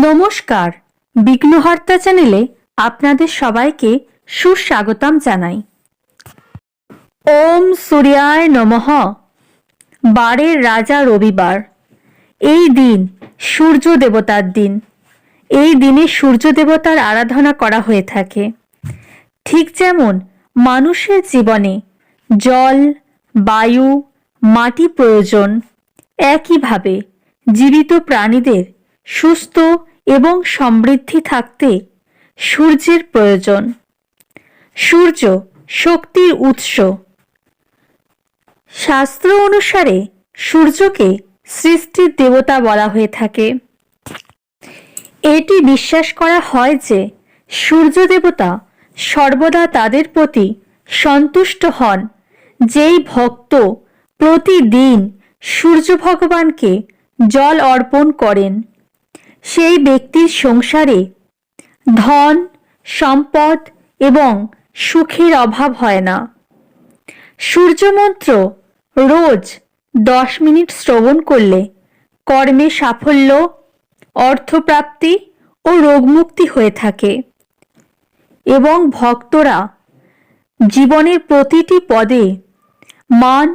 নমস্কার, বিঘ্নহর্তা চ্যানেলে আপনাদের সবাইকে সুস্বাগতম জানাই। ওম সূর্যায় নমঃ। বারের রাজা রবিবার। এই দিন সূর্য দেবতার দিন। এই দিনে সূর্য দেবতার আরাধনা করা হয়ে থাকে। ঠিক যেমন মানুষের জীবনে জল, বায়ু, মাটি প্রয়োজন, একইভাবে জীবিত প্রাণীদের সুস্থ এবং সমৃদ্ধি থাকতে সূর্যের প্রয়োজন। সূর্য শক্তির উৎস। শাস্ত্র অনুসারে সূর্যকে সৃষ্টির দেবতা বলা হয়ে থাকে। এটি বিশ্বাস করা হয় যে সূর্য দেবতা সর্বদা তাদের প্রতি সন্তুষ্ট হন যেই ভক্ত প্রতিদিন সূর্য ভগবানকে জল অর্পণ করেন। সেই ব্যক্তির সংসারে ধন, সম্পদ এবং সুখের অভাব হয় না। সূর্যমন্ত্র রোজ 10 মিনিট শ্রবণ করলে কর্মে সাফল্য, অর্থপ্রাপ্তি ও রোগমুক্তি হয়ে থাকে এবং ভক্তরা জীবনের প্রতিটি পদে মান,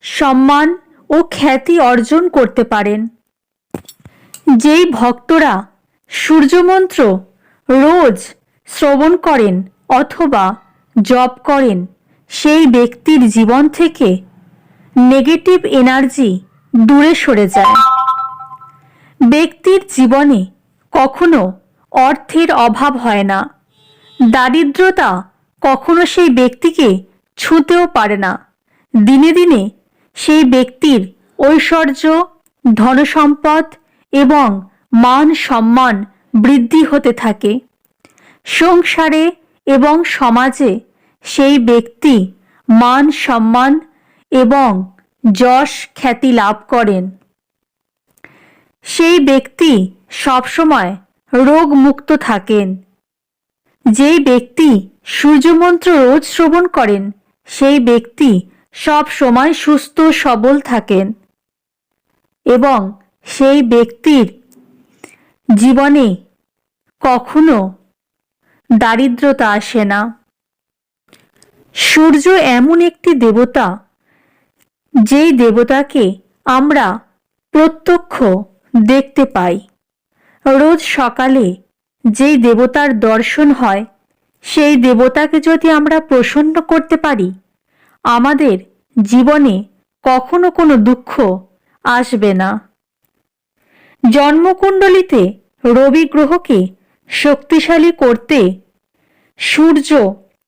সম্মান ও খ্যাতি অর্জন করতে পারেন। যেই ভক্তরা সূর্যমন্ত্র রোজ শ্রবণ করেন অথবা জপ করেন, সেই ব্যক্তির জীবন থেকে নেগেটিভ এনার্জি দূরে সরে যায়। ব্যক্তির জীবনে কখনো অর্থের অভাব হয় না। দারিদ্রতা কখনো সেই ব্যক্তিকে ছুঁতেও পারে না। দিনে দিনে সেই ব্যক্তির ঐশ্বর্য, ধনসম্পদ এবং মান সম্মান বৃদ্ধি হতে থাকে। সংসারে এবং সমাজে সেই ব্যক্তি মান সম্মান এবং যশ খ্যাতি লাভ করেন। সেই ব্যক্তি সবসময় রোগ মুক্ত থাকেন। যেই ব্যক্তি সূর্যমন্ত্র রোজ শ্রবণ করেন, সেই ব্যক্তি সব সময় সুস্থ সবল থাকেন এবং সেই ব্যক্তির জীবনে কখনো দারিদ্রতা আসে না। সূর্য এমন একটি দেবতা, যেই দেবতাকে আমরা প্রত্যক্ষ দেখতে পাই। রোজ সকালে যেই দেবতার দর্শন হয়, সেই দেবতাকে যদি আমরা প্রসন্ন করতে পারি, আমাদের জীবনে কখনো কোনো দুঃখ আসবে না। জন্মকুণ্ডলিতে রবি গ্রহকে শক্তিশালী করতে সূর্য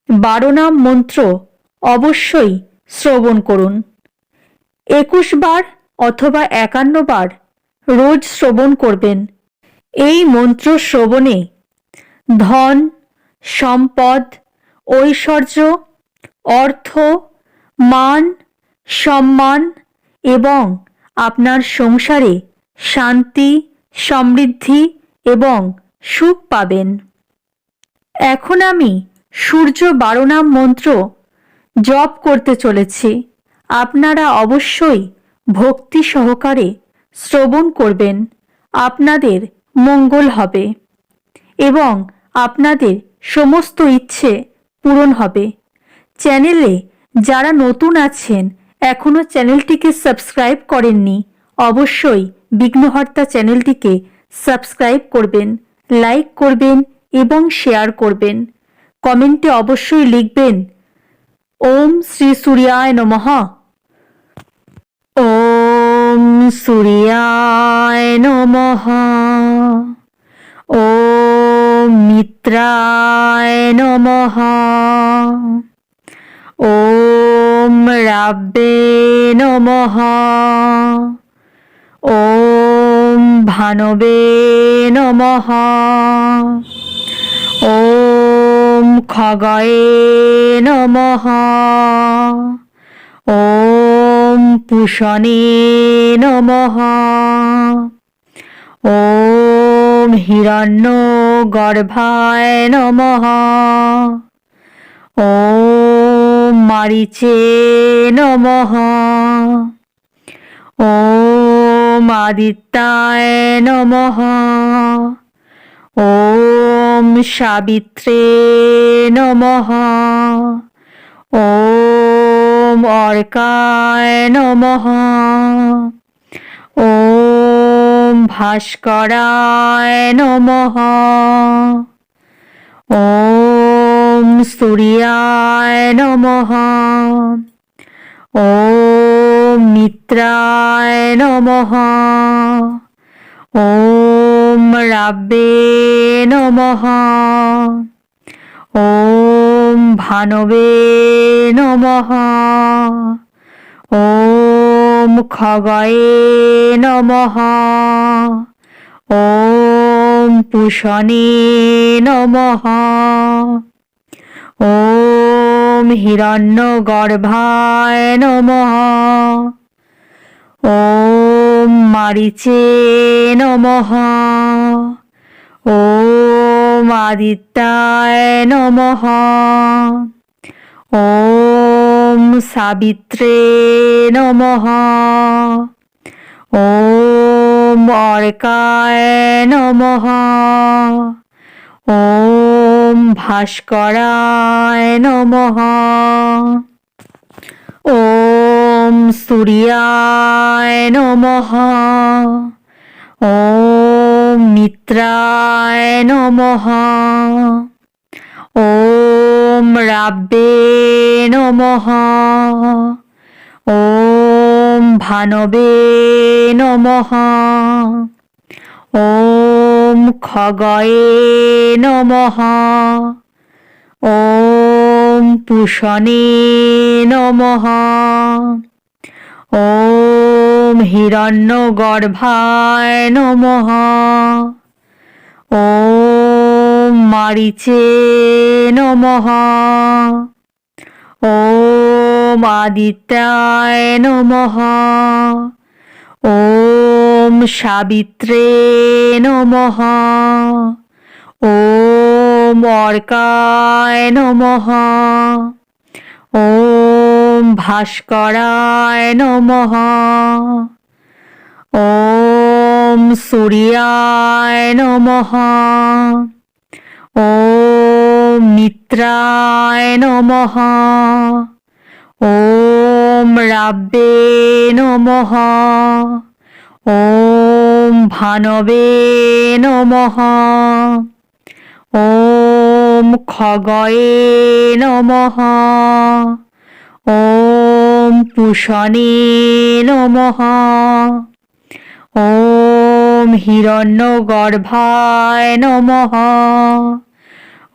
12 নাম মন্ত্র অবশ্যই শ্রবণ করুন। 21 বার অথবা 51 বার রোজ শ্রবণ করবেন। এই মন্ত্র শ্রবণে ধন, সম্পদ, ঐশ্বর্য, অর্থ, মান, সম্মান এবং আপনার সংসারে শান্তি, সমৃদ্ধি এবং সুখ পাবেন। এখন আমি সূর্য 12 নাম মন্ত্র জপ করতে চলেছি। আপনারা অবশ্যই ভক্তি সহকারে শ্রবণ করবেন। আপনাদের মঙ্গল হবে এবং আপনাদের সমস্ত ইচ্ছে পূরণ হবে। চ্যানেলে যারা নতুন আছেন, এখনো চ্যানেলটিকে সাবস্ক্রাইব করেননি, অবশ্যই বিঘ্নহর্তা চ্যানেলটিকে সাবস্ক্রাইব করবেন, লাইক করবেন এবং শেয়ার করবেন। কমেন্টে অবশ্যই লিখবেন ওম শ্রী সূর্যায় নমঃ। ওম সূর্যায় নমঃ। ওম মিত্রায় নমঃ। ওম রাব্বে নমঃ। ওম ভানবে নমঃ। ওম খগয়ে নমঃ। ওম পুষণে নমঃ। ওম হিরণ্যগর্ভায় নমঃ। ওম মারিচে নমঃ। ওম আদিত্যায় নমঃ। ॐ सावित्रे नमः। ॐ अर्काय नमः। ॐ भास्कराय नमः। ॐ सूर्याय नमः। ॐ मित्राय नमः। ॐ राब्बे नमः। ॐ भानवे नमः। ॐ खगये नमः। ॐ पूषणे नमः। ॐ हिरण्यगर्भाय नमः। ॐ मारीचे नमः। ॐ आदित्याय नमः। ॐ सावित्रे नमः। ॐ अर्काय नमः। ॐ भास्कराय नमः। ॐ सूर्याय नमः। ॐ मित्राय नमः। ॐ राब्बे नमः। ॐ भानवे नमः। ॐ खगये नमः। ॐ पूषणे नमः। ॐ हिरण्यगर्भाय नमः। ॐ मारीचे नमः। ॐ आदित्याय नमः। ॐ सावित्रे नमः। ॐ अर्काय नमः। ॐ भास्कराय नमः। ॐ सूर्याय नमः। ॐ मित्राय नमः। ॐ राब्बे नमः। ॐ भानवे नमः। ॐ खगये नमः। ॐ पूषणे नमः। ॐ हिरण्यगर्भाय नमः।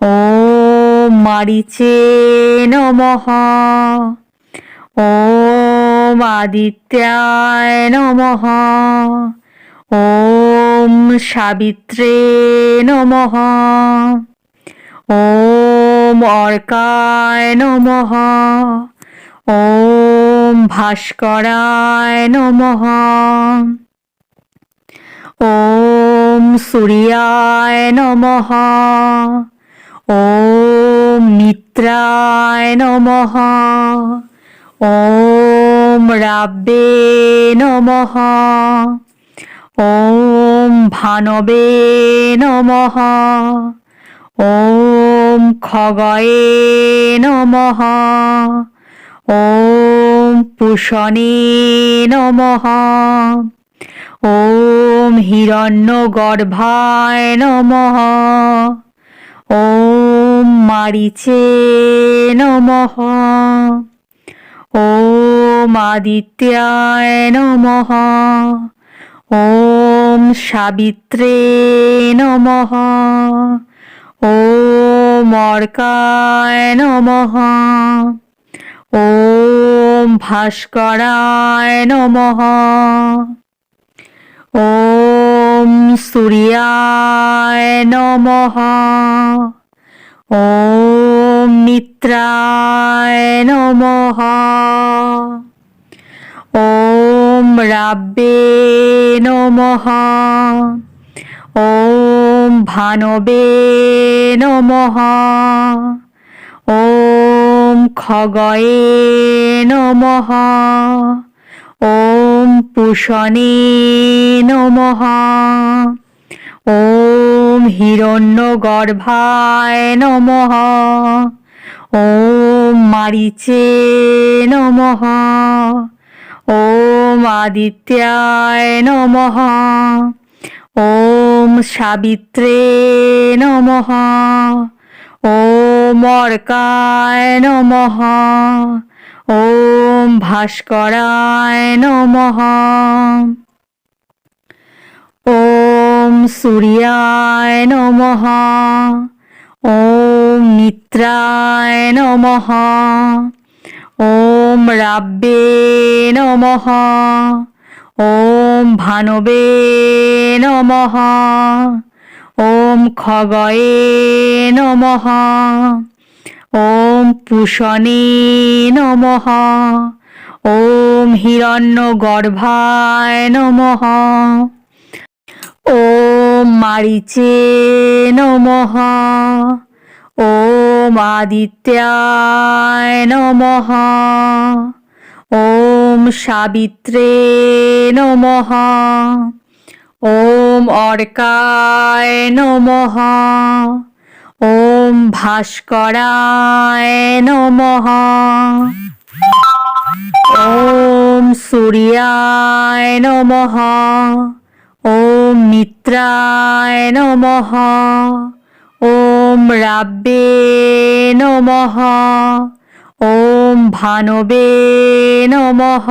ॐ मारीचे नमः। ॐ आदित्याय नमः। ॐ सावित्रे नमः। ॐ अर्काय नमः। ॐ भास्कराय नमः। ॐ सूर्याय नमः। ॐ मित्राय नमः। ॐ राब्बे नमः। ॐ भानवे नमः। ॐ खगये नमः। ॐ पूषणे नमः। ॐ हिरण्यगर्भाय नमः। ॐ मारीचे नमः। ॐ आदित्याय नमः। ॐ सावित्रे नमः। ॐ अर्काय नमः। ॐ भास्कराय नमः। ॐ सूर्याय नमः। ॐ मित्राय नमः। ॐ राब्बे नमः। ॐ भानवे नमः। ॐ खगये नमः। ॐ पूषणे नमः। ॐ হিরণ্যগর্ভায় নমঃ। ওম মারীচে নমঃ। ওম আদিত্যায় নমঃ। ওম সাবিত্রে নমঃ। ওম অর্কায় নমঃ। ওম ভাস্করায় নমঃ। ওম সূর্যায় নমঃ। ওম মিত্রায় নমঃ। ওম রাব্বে নমঃ। ওম ভানবে নমঃ। ওম খগয়ে নমঃ। ওম পুষণে নমঃ। ওম হিরণ্যগর্ভায় নমঃ। ওম মারীচে নমঃ। ওম আদিত্যায় নমঃ। ওম সাবিত্রে নমঃ। ওম অর্কায় নমঃ। ওম ভাস্করায় নমঃ। ওম সূর্যায় নমঃ। ওম মিত্রায় নমঃ। ওম রাব্বে নমঃ। ওম ভানবে নমঃ।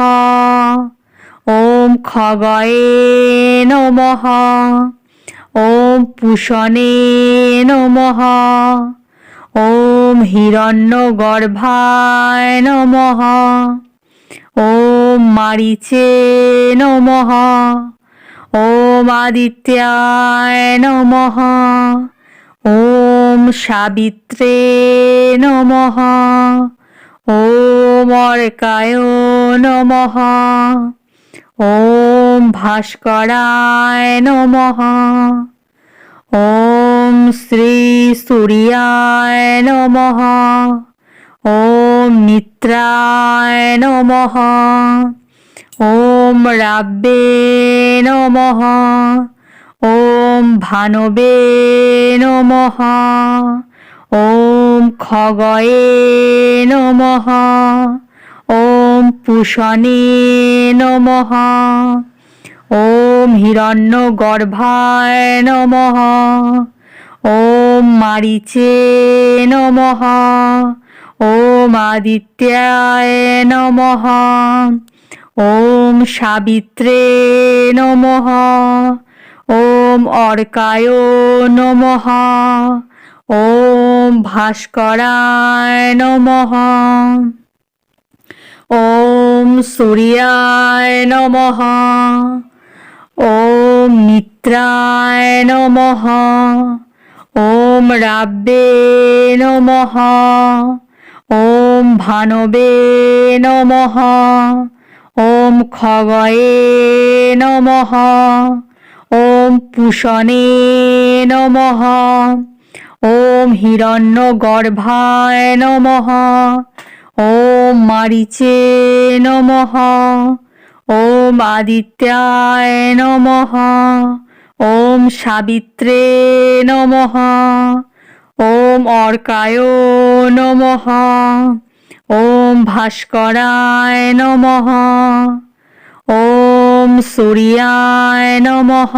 ওম খগয়ে নমঃ। ওম পুষণে নমঃ। ওম হিরণ্যগর্ভায় নমঃ। ওম মারীচে নমঃ। ওম আদিত্যায় নমঃ। ওম সাবিত্রে নমঃ। ওম অর্কায় নমঃ। ওম ভাস্করায় নমঃ। ওম শ্রী সূর্যায় নমঃ। ওম মিত্রায় নমঃ। ওম রাব্বে নমঃ। ওম ভানবে নমঃ। ওম খগয়ে নমঃ। ওম পুষণে নমঃ। ওম হিরণ্যগর্ভায় নমঃ। ওম মারীচে নমঃ। ওম আদিত্যায় নমঃ। ওম সাবিত্রে নমঃ। ওম অর্কায় নমঃ। ওম ভাস্করায় নমঃ। ওম সূর্যায় নমঃ। ওম মিত্রায় নমঃ। ওম রাব্বে নমঃ। ওম ভানবে নমঃ। ওম খগয়ে নমঃ। ওম পুষণে নমঃ। ওম হিরণ্যগর্ভায় নমঃ। ওম মারীচে নমঃ। ওম আদিত্যায় নমঃ। ওম সাবিত্রে নমঃ। ওম অর্কায় নমঃ। ওম ভাস্করায় নমঃ। ওম সূর্যায় নমঃ।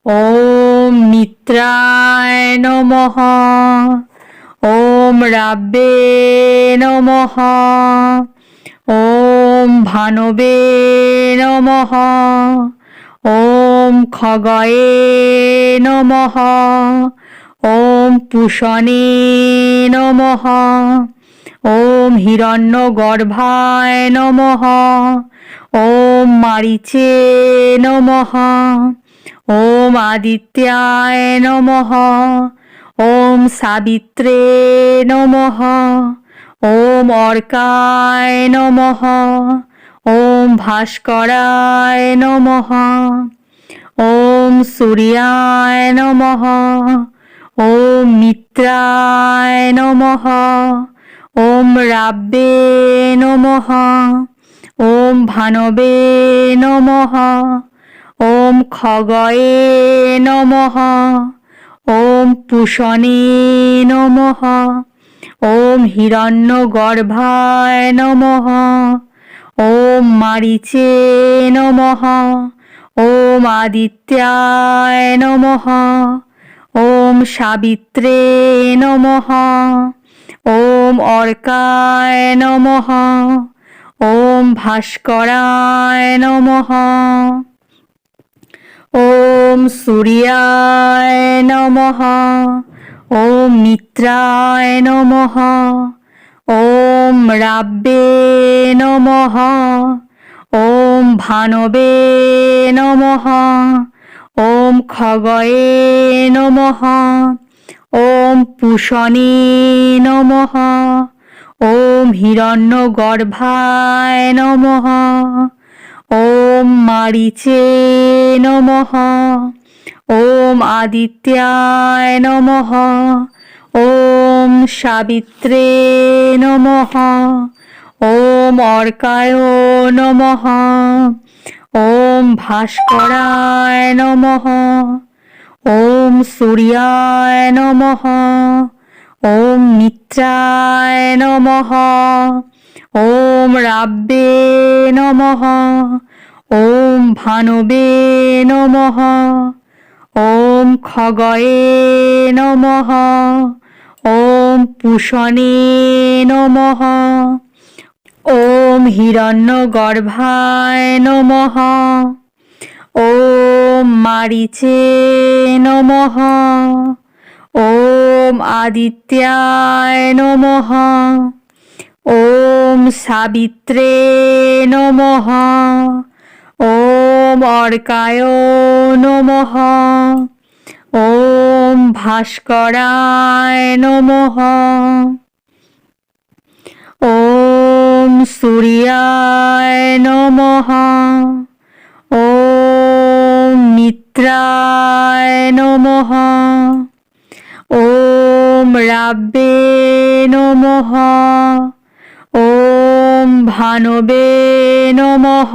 ওম মিত্রায় নমঃ। ওম রাব্বে নমঃ। ওম ভানবে নমঃ। ওম খগয়ে নমঃ। ওম পুষণে নমঃ। ওম হিরণ্যগর্ভায় নমঃ। ওম মারীচে নমঃ। ওম আদিত্যায় নমঃ। ওম সাবিত্রে নমঃ। ওম অর্কায় নমঃ। ওম ভাস্করায় নমঃ। ওম সূর্যায় নমঃ। ওম মিত্রায় নমঃ। ওম রাব্বে নমঃ। ওম ভানবে নমঃ। ওম খগয়ে নমঃ। ॐ पूषणे नमः। ॐ हिरण्यगर्भाय नमः। ॐ मारीचे नमः। ॐ आदित्याय नमः। ॐ सावित्रे नमः। ॐ अर्काय नमः। ॐ भास्कराय नमः। ॐ सूर्याय नमः। ॐ मित्राय नमः। ॐ राब्बे नमः। ॐ भानवे नमः। ॐ खगये नमः। ॐ पूषणे नमः। ॐ हिरण्यगर्भाय नमः। ॐ मारीचे नमः। ॐ आदित्याय नमः। ॐ सावित्रे नमः। ॐ अर्काय नमः। ॐ भास्कराय नमः। ॐ सूर्याय नमः। ॐ मित्राय नमः। ॐ राब्बे नमः। ॐ भानवे नमः। ॐ खगये नमः। ॐ पूषणे नमः। ॐ हिरण्यगर्भाय नमः। ॐ मारीचे नमः। ॐ आदित्याय नमः। ॐ सावित्रे नमः। ॐ अर्काय नमः। ॐ भास्कराय नमः। ॐ सूर्याय नमः। ॐ मित्राय नमः। ॐ राब्बे नमः। ॐ भानवे नमः।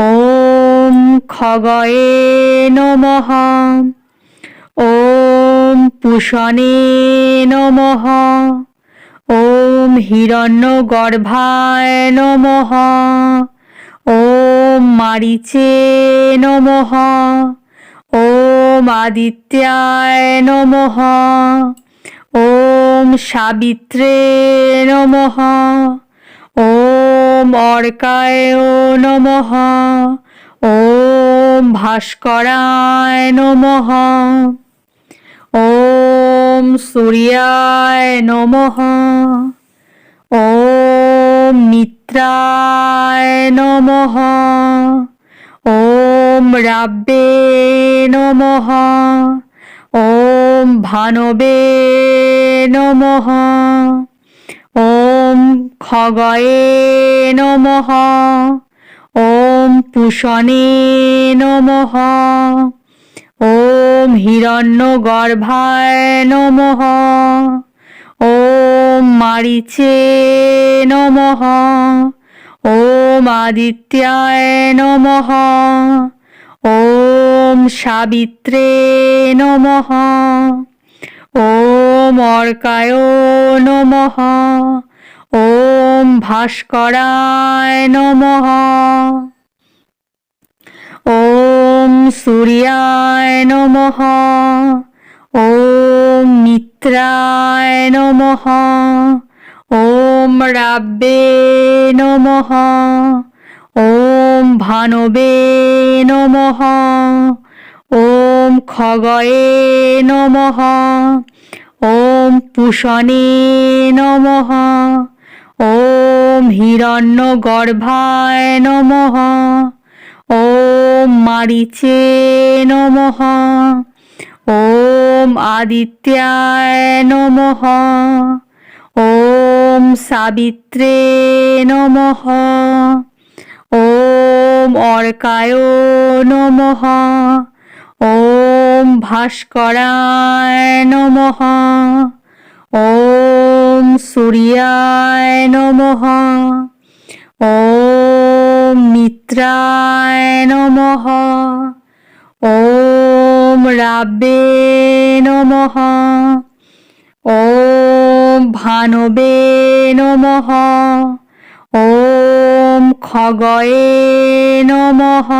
ॐ खगये नमः। ॐ पूषणे नमः। ॐ हिरण्यगर्भाय नमः। ॐ मारीचे नमः। ॐ आदित्याय नमः। ॐ सावित्रे नमः। ॐ अर्काय नमः। ॐ भास्कराय नमः। ॐ सूर्याय नमः। ॐ मित्राय नमः। ॐ राब्बे नमः। ॐ भानवे नमः। ॐ खगये नमः। ॐ पूषणे नमः। ॐ हिरण्यगर्भाय नमः। ॐ मारीचे नमः। ॐ आदित्याय नमः। ॐ सावित्रे नमः। ॐ अर्काय नमः। ॐ भास्कराय नमः। ॐ सूर्याय नमः। ॐ मित्राय नमः। ॐ राब्बे नमः। ॐ भानवे नमः। ॐ खगये नमः। ॐ पूषणे नमः। ॐ हिरण्यगर्भाय नमः। ॐ मारीचे नमः। ॐ आदित्याय नमः। ॐ सावित्रे नमः। ॐ अर्काय नमः। ॐ भास्कराय नमः। ॐ सूर्याय नमः। ॐ मित्राय नमः। ॐ राब्बे नमः। ॐ भानवे नमः। ॐ खगये नमः।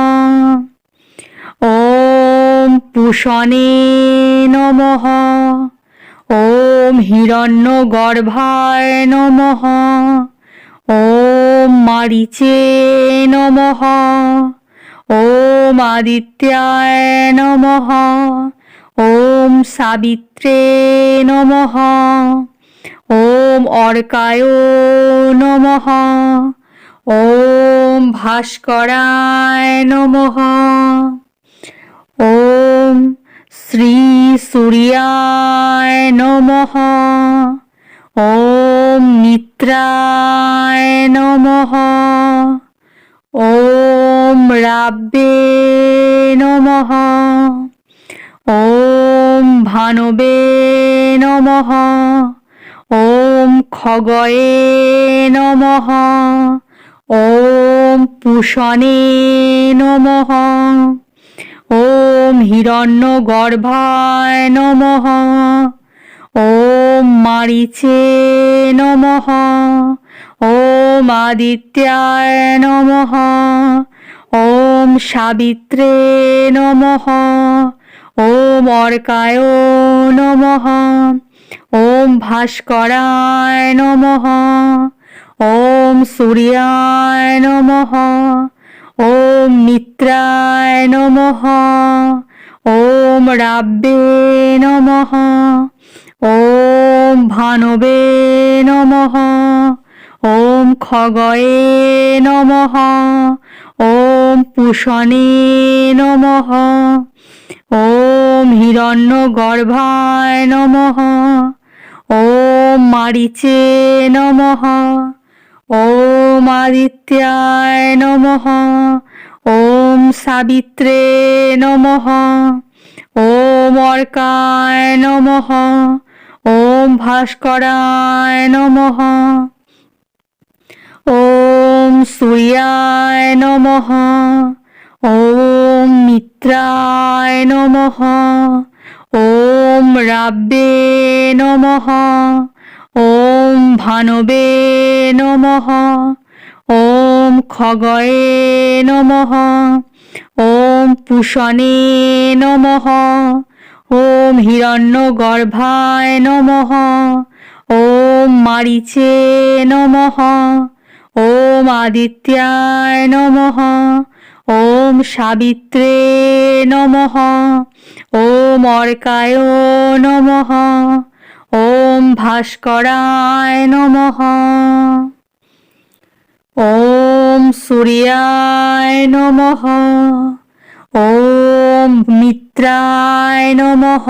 ॐ पूषणे नमः। ॐ हिरण्यगर्भाय नमः। ॐ मारीचे नमः। ॐ आदित्याय नमः। ॐ सावित्रे नमः। ॐ अर्काय नमः। ॐ भास्कराय नमः। ॐ श्री सूर्याय नमः। ॐ मित्राय नमः। ॐ राब्बे नमः। ॐ भानवे नमः। ॐ खगये नमः। ॐ पूषणे नमः। ॐ हिरण्यगर्भाय नमः। ॐ मारीचे नमः। ॐ आदित्याय नमः। ॐ सावित्रे नमः। ॐ अर्काय नमः। ॐ भास्कराय नमः। ॐ सूर्याय नमः। ॐ मित्राय नमः। ॐ राब्बे नमः। ॐ भानवे नमः। ॐ खगये नमः। ॐ पूषणे नमः। ॐ हिरण्यगर्भाय नमः। ॐ मारीचे नमः। ॐ आदित्याय नमः। ॐ सावित्रे नमः। ॐ अर्काय नमः। ॐ भास्कराय नमः। ॐ सूर्याय नमः। ॐ मित्राय नमः। ॐ राब्बे नमः। ॐ भानवे नमः। ॐ खगये नमः। ॐ पूषणे नमः। ॐ हिरण्यगर्भाय नमः। ॐ मारीचे नमः। ॐ आदित्याय नमः। ॐ सावित्रे नमः। ॐ अर्काय नमः। ॐ भास्कराय नमः। ॐ सूर्याय नमः। ॐ मित्राय नमः।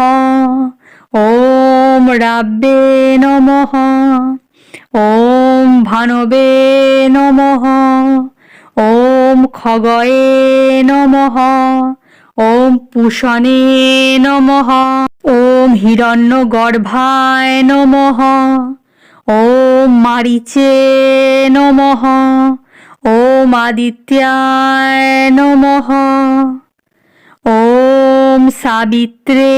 ॐ राब्बे नमः। ॐ भानवे नमः। ॐ खगये नमः। ॐ पूषणे नमः। ॐ हिरण्यगर्भाय नमः। ॐ मारीचे नमः। ॐ आदित्याय नमः। ॐ सावित्रे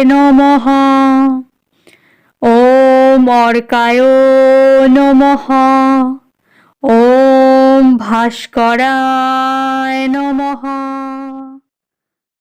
नमः। ॐ अर्काय नमः। ॐ भास्कराय नमः।